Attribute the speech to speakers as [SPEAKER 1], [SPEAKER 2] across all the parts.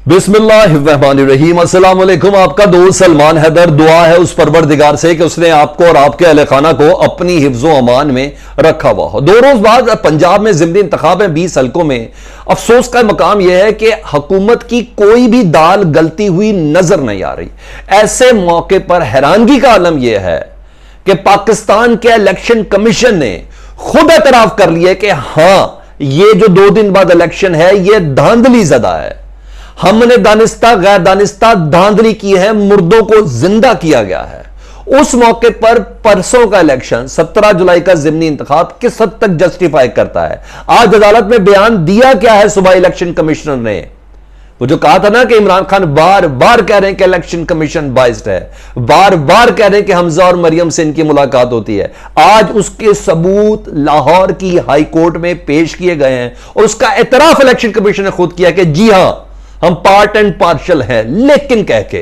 [SPEAKER 1] बिस्मिल्लाहिर्रहमानिर्रहीम। अस्सलाम वालेकुम। आपका दोस्त सलमान हैदर। दुआ है उस परवरदिगार से कि उसने आपको और आपके अहले खाना को अपनी हिफ्ज़ो अमान में रखा हुआ हो। 2 रोज बाद पंजाब में ज़िमनी इंतखाब है 20 हल्कों में। अफसोस का मकाम यह है कि हुकूमत की कोई भी दाल गलती हुई नजर नहीं आ रही। ऐसे मौके पर हैरानगी का आलम यह है कि पाकिस्तान के इलेक्शन कमीशन ने खुद एतराफ कर लिया कि हां, यह जो 2 दिन बाद इलेक्शन है यह धांधली ज़दा है। हमने दानिस्ता गैर दानिस्ता धांधली की है, मुर्दों को जिंदा किया गया है। उस मौके पर परसों का इलेक्शन 17 जुलाई का ज़िमनी इंतखाब किस हद तक जस्टिफाई करता है? आज अदालत में बयान दिया क्या है सुबह इलेक्शन कमिश्नर ने? वो जो कहा था ना कि इमरान खान बार बार कह रहे हैं कि इलेक्शन कमीशन बाइस्ड है, बार बार कह रहे हैं कि हमजा और मरियम से इनकी मुलाकात होती है। आज उसके सबूत लाहौर की हाई कोर्ट में पेश किए गए हैं और उसका एतराफ इलेक्शन कमीशन ने खुद किया कि जी हां, हम पार्ट एंड पार्शल हैं। लेकिन कह के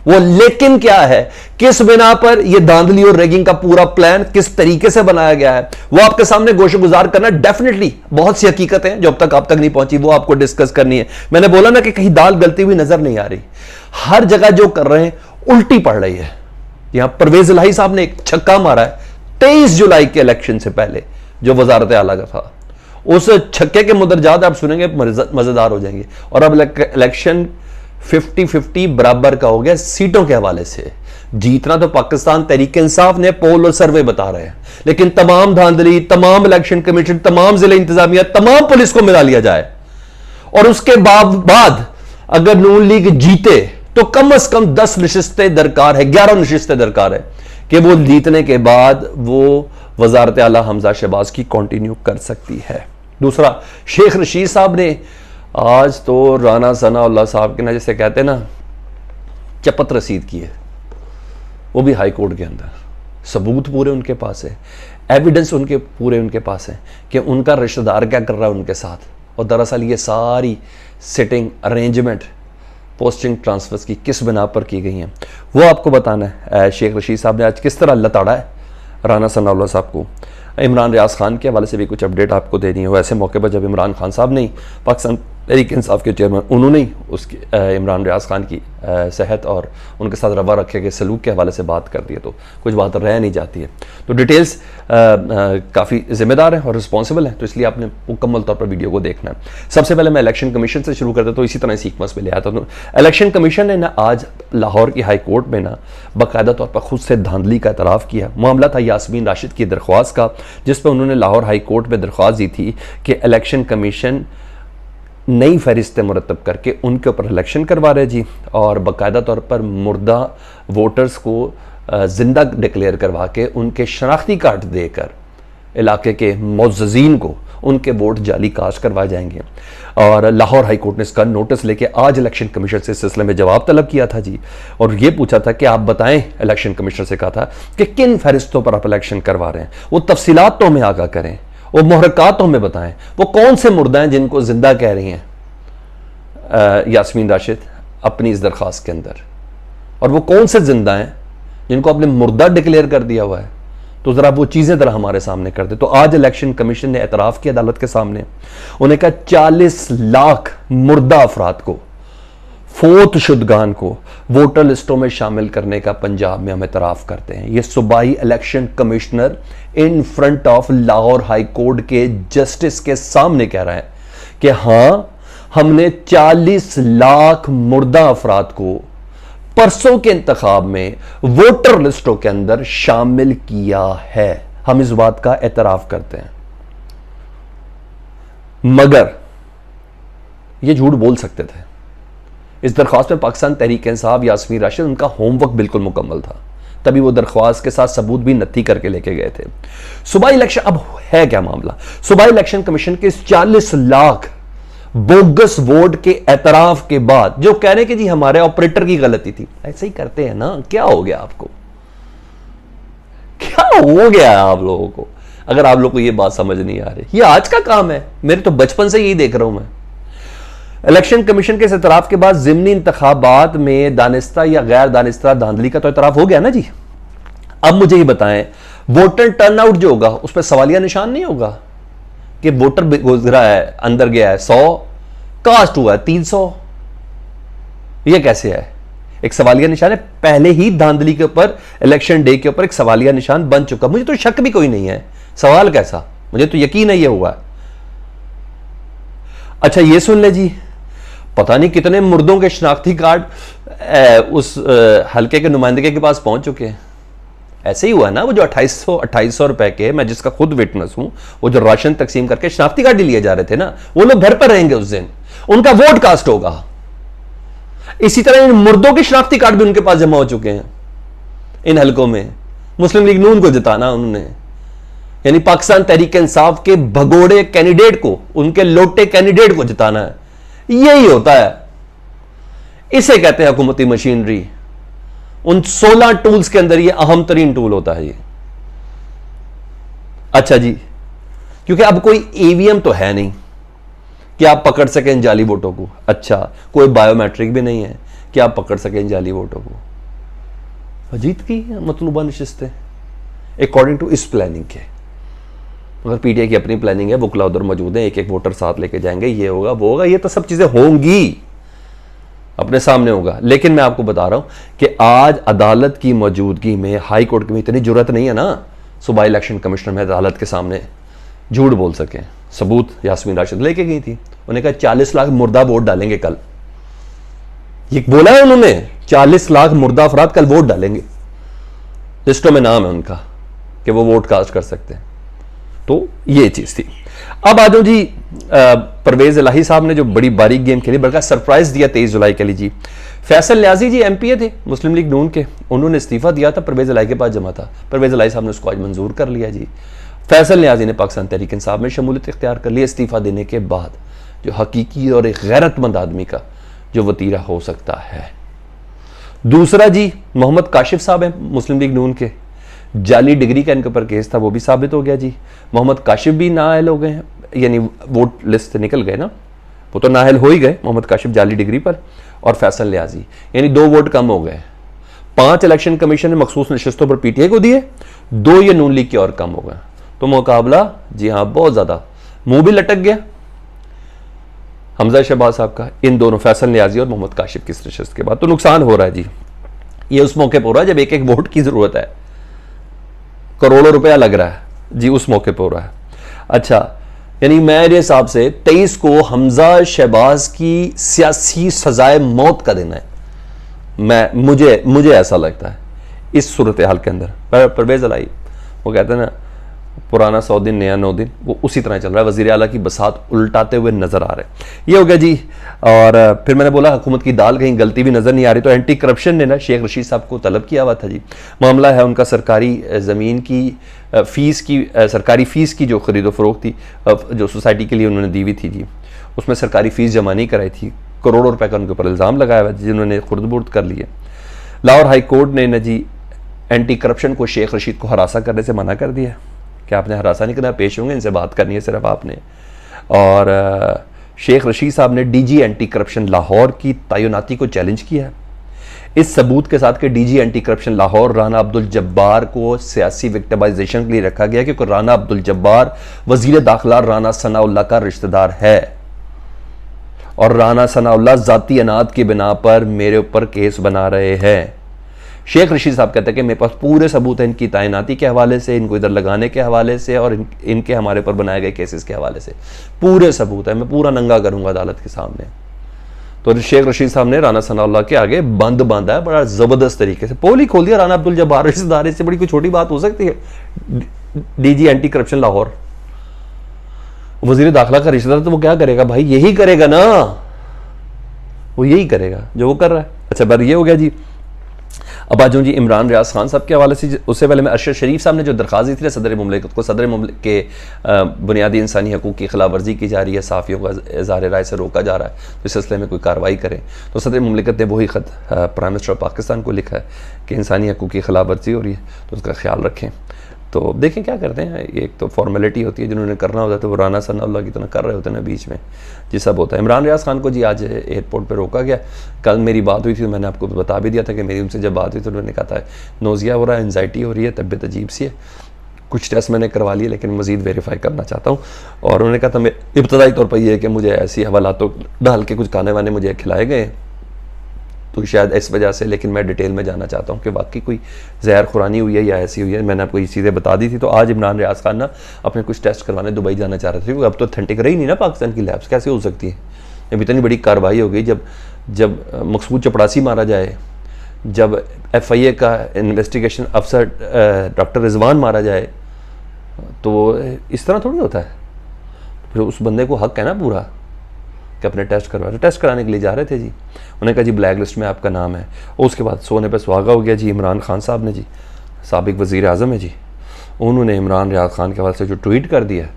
[SPEAKER 1] वो लेकिन क्या है, किस बिना पर यह धांधली और रेगिंग का पूरा प्लान किस तरीके से बनाया गया है, वो आपके सामने गोशो गुजार करना। डेफिनेटली बहुत सी हकीकतें जो अब तक आप तक नहीं पहुंची वो आपको डिस्कस करनी है। मैंने बोला ना कि कहीं दाल गलती हुई नजर नहीं आ रही। हर जगह जो कर रहे हैं उल्टी पड़ रही है। यहां परवेज इलाही साहब ने एक छक्का मारा है 23 जुलाई के इलेक्शन से पहले जो वजारत आला का था। उस छक्के के मुदरजात आप सुनेंगे मजेदार हो जाएंगे। और अब इलेक्शन 50-50 बराबर का हो गया सीटों के हवाले से। जीतना तो पाकिस्तान तहरीक इंसाफ ने पोल और सर्वे बता रहे हैं, लेकिन तमाम धांधली, तमाम इलेक्शन कमीशन, तमाम जिले इंतजामिया, तमाम पुलिस को मिला लिया जाए और उसके बाद अगर नून लीग जीते तो कम से कम 10 नशिस्तें दरकार है, 11 नशिस्तें दरकार है कि वो जीतने के बाद वो वजारत आला हमजा शहबाज की कंटिन्यू कर सकती है। दूसरा, शेख रशीद साहब ने आज तो राना सनाउल्लाह साहब के ना, जैसे कहते हैं ना, चपत रसीद की है, वो भी हाई कोर्ट के अंदर। सबूत पूरे उनके पास है, एविडेंस पूरे उनके पास है कि उनका रिश्तेदार क्या कर रहा है उनके साथ। और दरअसल ये सारी सिटिंग अरेंजमेंट पोस्टिंग ट्रांसफर्स की किस बिना पर की गई हैं वो आपको बताना है। शेख रशीद साहब ने आज किस तरह लताड़ा है राना सनाउल्लाह साहब को। इमरान रियाज खान के हवाले से भी कुछ अपडेट आपको देनी है। ऐसे मौके पर जब इमरान खान साहब नहीं, पाकिस्तान तहरीक इंसाफ के चेयरमैन, उन्होंने ही उसकी इमरान रियाज खान की सेहत और उनके साथ रवा रखे गए सलूक के हवाले से बात कर दी है तो कुछ बात रह नहीं जाती है। तो डिटेल्स काफ़ी जिम्मेदार हैं और रिस्पॉन्सिबल हैं, तो इसलिए आपने मुकम्मल तौर पर वीडियो को देखना है। सबसे पहले मैं इलेक्शन कमीशन से शुरू करता तो इसी तरह सीक्वेंस में ले आता हूँ। इलेक्शन कमीशन ने ना आज लाहौर की हाई कोर्ट में ना बाकायदा तौर पर खुद से धांधली का एतराफ़ किया। मामला था यास्मीन राशिद की दरख्वास्त का, जिस पर उन्होंने लाहौर हाई कोर्ट में दरख्वास्त दी थी कि इलेक्शन कमीशन नई फहरिस्तें मुरतब करके उनके ऊपर इलेक्शन करवा रहे जी, और बाकायदा तौर पर मुर्दा वोटर्स को ज़िंदा डिक्लेयर करवा के उनके शनाख्ती कार्ड देकर इलाके के मुअज़्ज़ज़ीन को उनके वोट जाली कास्ट करवाए जाएंगे। और लाहौर हाई कोर्ट ने इसका नोटिस लेके आज इलेक्शन कमीशन से इस सिलसिले में जवाब तलब किया था जी, और ये पूछा था कि आप बताएं, इलेक्शन कमीशनर से कहा था कि किन फहरिस्तों पर आप इलेक्शन करवा रहे हैं, वो तफसीलात तो हमें आगाह करें, वो मुहरकात तो हमें बताएं, वो कौन से मुर्दा हैं जिनको जिंदा कह रही हैं यास्मीन राशिद अपनी इस दरख्वास्त के अंदर, और वो कौन से जिंदा हैं जिनको आपने मुर्दा डिक्लेयर कर दिया हुआ है। तो जरा वो चीजें जरा हमारे सामने कर दे। तो आज इलेक्शन कमीशन ने एतराफ़ किया अदालत के सामने, उन्हें कहा 40 लाख मुर्दा अफराद को, फोत शुदगान को वोटर लिस्टों में शामिल करने का पंजाब में हम एतराफ़ करते हैं। ये सूबाई election commissioner in front of Lahore high court के जस्टिस के सामने कह रहा है कि हां, हमने 40 लाख मुर्दा अफराद को परसों के इंतखाब में वोटर लिस्टों के अंदर शामिल किया है। हम इस बात का एतराफ़ करते हैं, मगर ये झूठ बोल सकते थे। इस दरख्वास्त में पाकिस्तान तहरीक इंसाफ, यास्मीन राशिद, उनका होमवर्क बिल्कुल मुकम्मल था, तभी वो दरख्वास्त के साथ सबूत भी नत्थी करके लेके गए थे। सुबह इलेक्शन, अब है क्या मामला, सुबह इलेक्शन कमीशन के 40 लाख बोगस वोट के एतराफ के बाद जो कह रहे हैं कि जी हमारे ऑपरेटर की गलती थी, ऐसे ही करते हैं ना, क्या हो गया आपको, क्या हो गया आप लोगों को, अगर आप लोग को ये बात समझ नहीं आ रही। ये आज का काम है, मेरे तो बचपन से यही देख रहा हूं मैं। इलेक्शन कमीशन के इस एतराफ के बाद ज़िमनी इंतखाबात में दानिस्ता या गैर दानिस्ता धांधली का तो एतराफ हो गया ना जी। अब मुझे ये बताएं, वोटर टर्नआउट जो होगा उस पर सवालिया निशान नहीं होगा कि वोटर गुजरा है, अंदर गया है 100, कास्ट हुआ है 300, यह कैसे है? एक सवालिया निशान है, पहले ही धांधली के ऊपर, इलेक्शन डे के ऊपर एक सवालिया निशान बन चुका। मुझे तो शक भी कोई नहीं है, सवाल कैसा, मुझे तो यकीन है ये हुआ। अच्छा ये सुन ले जी, पता नहीं कितने मुर्दों के शनाख्ती कार्ड उस हल्के के नुमाइंदगी के पास पहुंच चुके हैं। ऐसे ही हुआ ना, वो जो 2800 रुपए के, मैं जिसका खुद विटनेस हूं, वो जो राशन तकसीम करके शनाख्ती कार्ड लिए जा रहे थे ना, वो लोग घर पर रहेंगे उस दिन, उनका वोट कास्ट होगा। इसी तरह इन मुर्दों के शनाख्ती कार्ड भी उनके पास जमा हो चुके हैं इन हलकों में। मुस्लिम लीग नून को जिताना उन्होंने, यानी पाकिस्तान तहरीक इंसाफ के भगोड़े कैंडिडेट को, उनके लोटे कैंडिडेट को जिताना है। यही होता है, इसे कहते हैं हुकूमती मशीनरी। उन 16 टूल्स के अंदर ये अहम तरीन टूल होता है ये। अच्छा जी, क्योंकि अब कोई ईवीएम तो है नहीं कि आप पकड़ सकें इन जाली वोटों को। अच्छा, कोई बायोमेट्रिक भी नहीं है कि आप पकड़ सकें इन जाली वोटों को। जीत की मतलूबा नशिस्तें अकॉर्डिंग टू इस प्लानिंग के। अगर पीटीआई की अपनी प्लानिंग है, वकला उधर मौजूद है, एक एक वोटर साथ लेके जाएंगे, ये होगा वो होगा, ये तो सब चीजें होंगी, अपने सामने होगा। लेकिन मैं आपको बता रहा हूं कि आज अदालत की मौजूदगी में, हाई कोर्ट में इतनी जरूरत नहीं है ना, सूबाई इलेक्शन कमिश्नर में अदालत के सामने झूठ बोल सके। सबूत यास्मीन राशिद लेके गई थी, उन्होंने कहा 40 लाख मुर्दा वोट डालेंगे कल। ये बोला है उन्होंने, 40 लाख मुर्दा अफराद कल वोट डालेंगे, लिस्टों में नाम है उनका कि वो वोट कास्ट कर सकते हैं। तो ये चीज थी। अब आ जाओ जी, परवेज इलाही साहब ने जो बड़ी बारीक गेम खेली, बल्कि सरप्राइज दिया 23 जुलाई के लिए जी। फैसल न्याजी जी एमपीए थे मुस्लिम लीग नून के, उन्होंने इस्तीफा दिया था, परवेज इलाही के पास जमा था, परवेज इलाही साहब ने उसको आज मंजूर कर लिया जी। फैसल न्याजी ने पाकिस्तान तहरीक इंसाफ में शमूलियत इख्तियार कर लिया इस्तीफा देने के बाद, जो हकीकी और एक गैरतमंद आदमी का जो वतीरा हो सकता है। दूसरा जी, मोहम्मद काशिफ साहब है मुस्लिम लीग नून के, जाली डिग्री का इनके ऊपर केस था, वो भी साबित हो गया जी। मोहम्मद काशिफ भी नाअहल हो गए हैं, यानी वोट लिस्ट से निकल गए ना, वो तो नाअहल हो ही गए मोहम्मद काशिफ जाली डिग्री पर। और फैसल न्याजी, यानी 2 वोट कम हो गए। 5 इलेक्शन कमीशन ने मखसूस नशिस्तों पर पीटीआई को दिए, 2 ये नून लीग के और कम हो गए। तो मुकाबला जी हाँ बहुत ज्यादा, मुंह भी लटक गया हमजा शहबाज साहब का, इन दोनों फैसल न्याजी और मोहम्मद काशिफ की नशिस्त के बाद। तो नुकसान हो रहा है जी, ये उस मौके पर हो रहा है जब एक एक वोट की जरूरत है, करोड़ों रुपया लग रहा है जी, उस मौके पर हो रहा है। अच्छा, यानी मेरे हिसाब से 23 को हमजा शहबाज की सियासी सजाए मौत का दिन है। मुझे ऐसा लगता है इस सूरत हाल के अंदर। परवेज इलाही वो कहते हैं ना, पुराना 100 दिन नया 9 दिन, वो उसी तरह चल रहा है। वज़ीर आला की बसात उल्टाते हुए नजर आ रहे हैं। ये हो गया जी। और फिर मैंने बोला हुकूमत की दाल कहीं गलती भी नजर नहीं आ रही, तो एंटी करप्शन ने ना शेख रशीद साहब को तलब किया हुआ था जी। मामला है उनका सरकारी ज़मीन की फीस की, सरकारी फीस की जो खरीदो फरोख्त थी, जो सोसाइटी के लिए उन्होंने दी हुई थी जी, उसमें सरकारी फीस जमा नहीं कराई थी, करोड़ों रुपए का उनके ऊपर इल्ज़ाम लगाया हुआ जिन्होंने खुर्द-बुर्द कर लिए। लाहौर हाई कोर्ट ने ना जी एंटी करप्शन को शेख रशीद को हरासा करने से मना कर दिया कि आपने हरासा नहीं करना, पेश होंगे, इनसे बात करनी है सिर्फ आपने। और शेख रशीद साहब ने डीजी एंटी करप्शन लाहौर की तैनाती को चैलेंज किया है, इस सबूत के साथ कि DG anti corruption Lahore Rana Abdul Jabbar को सियासी विक्टिमाइजेशन के लिए रखा गया, क्योंकि राना अब्दुल जब्बार वजीर दाखिला राना सनाउल्लाह का रिश्तेदार है, और राना सनाउल्लाह जाती अनाद की बिना पर मेरे ऊपर केस बना रहे हैं। शेख रशीद साहब कहते हैं कि मेरे पास पूरे सबूत हैं इनकी तैनाती के हवाले से, इनको इधर लगाने के हवाले से, और इनके हमारे पर बनाए गए केसेस के हवाले से पूरे सबूत है, मैं पूरा नंगा करूंगा अदालत के सामने। तो शेख रशीद साहब ने राना सनाउल्लाह के आगे बंद बांधा है बड़ा जबरदस्त तरीके से, पोल ही खोल दिया। राना अब्दुल जब्बार रिश्तेदार, इससे बड़ी कोई छोटी बात हो सकती है? डीजी एंटी करप्शन लाहौर वजीर दाखिला का रिश्तेदार, तो वो क्या करेगा भाई? यही करेगा ना, वो यही करेगा जो वो कर रहा है। अच्छा, बात ये हो गया जी। अब आ जाऊँ जी इमरान रियाज खान साहब के हवाले से। उससे पहले मैं अरशद शरीफ साहब ने जो दरख्वास्त दी थी सदर मुमलिकत को, सदर मुमलिकत के बुनियादी इंसानी हकूक़ की खिलाफ वर्जी की जा रही है, साफ़ियों का इज़हार राय से रोका जा रहा है, तो इस सिलसिले में कोई कार्रवाई करें। तो सदर मुमलिकत ने वही ख़त प्राइम मिनिस्टर ऑफ पाकिस्तान को लिखा है कि इंसानी हकूक़ की खिलाफ वर्जी हो रही है, तो उसका ख्याल रखें। तो देखें क्या करते हैं, एक तो फॉर्मेलिटी होती है, जिन्होंने करना होता है तो वो राना सनाउल्लाह की तरह कर रहे होते हैं ना बीच में, जी सब होता है। इमरान रियाज खान को जी आज एयरपोर्ट पे रोका गया। कल मेरी बात हुई थी तो मैंने आपको बता भी दिया था कि मेरी उनसे जब बात हुई तो उन्होंने कहा था नोज़िया हो रहा है, एनजाइटी हो रही है, तबीयत अजीब सी है, कुछ टेस्ट मैंने करवा लिए लेकिन मज़ीद वेरीफाई करना चाहता हूँ। और उन्होंने कहा था मैं इब्तदाई तौर पर यह है कि मुझे ऐसी हवालातों डाल के कुछ खाने वाने मुझे खिलाए गए तो शायद इस वजह से, लेकिन मैं डिटेल में जानना चाहता हूँ कि वाकई कोई जहर खुरानी हुई है या ऐसी हुई है। मैंने आपको ये चीज़ें बता दी थी। तो आज इमरान रियाज खान ना अपने कुछ टेस्ट करवाने दुबई जाना चाह रहे थे, क्योंकि अब तो ऑथेंटिक रही नहीं ना पाकिस्तान की लैब्स, कैसे हो सकती है। अब इतनी बड़ी कार्रवाई हो गई, जब मकसूद चपड़ासी मारा जाए, जब FIA का इन्वेस्टिगेशन अफसर डॉक्टर रिजवान मारा जाए, तो इस तरह थोड़ी होता है। फिर उस बंदे को हक है ना पूरा कि अपने टेस्ट करवा रहे। टेस्ट कराने के लिए जा रहे थे जी, उन्होंने कहा जी ब्लैक लिस्ट में आपका नाम है। और उसके बाद सोने पे सुहागा हो गया जी। इमरान खान साहब ने जी, साबिक वज़ीर आज़म है जी, उन्होंने इमरान रियाज खान के हवाले से जो ट्वीट कर दिया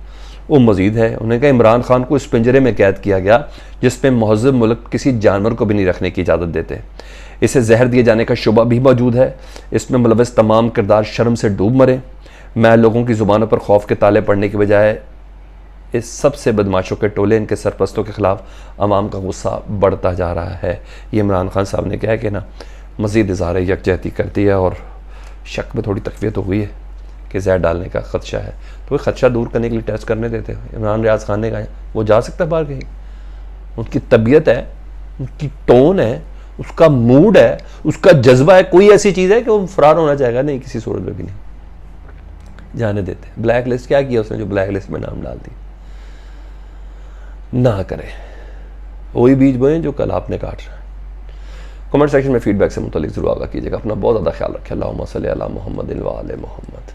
[SPEAKER 1] वो मज़ीद है। उन्होंने कहा इमरान खान को इस पिंजरे में कैद किया गया जिसमें महज़ब मुल्क किसी जानवर को भी नहीं रखने की इजाज़त देते। इसे जहर दिए जाने का शुबा भी मौजूद है। इसमें मुलविस तमाम किरदार शर्म से डूब मरे। मैं लोगों की ज़ुबानों पर खौफ के ताले पड़ने के बजाय इस सबसे बदमाशों के टोले, इनके सरपरस्तों के ख़िलाफ़ अवाम का गुस्सा बढ़ता जा रहा है। ये इमरान खान साहब ने कहा कि ना मज़ीद इज़हार यकजहती कर दिया और शक में थोड़ी तक़वियत हो गई है कि जहर डालने का ख़दशा है। तो वह ख़दशा दूर करने के लिए टेस्ट करने देते हैं। इमरान रियाज खान ने कहा वो जा सकता है बाहर कहीं, उनकी तबीयत है, उनकी टोन है, उसका मूड है, उसका जज्बा है। कोई ऐसी चीज़ है कि वो फरार होना चाहेगा? नहीं, किसी सूरत में भी नहीं। जाने देते। ब्लैक लिस्ट क्या किया उसने जो ब्लैक लिस्ट में नाम डाल दी? ना करें, वही बीज बोए जो कल आपने काट रहा है। कमेंट सेक्शन में फीडबैक से मुतालिक जरूर आगा कीजिएगा। अपना बहुत ज़्यादा ख्याल रखें। अल्लाहुम्मा सल्ली अला मुहम्मद व आले मुहम्मद।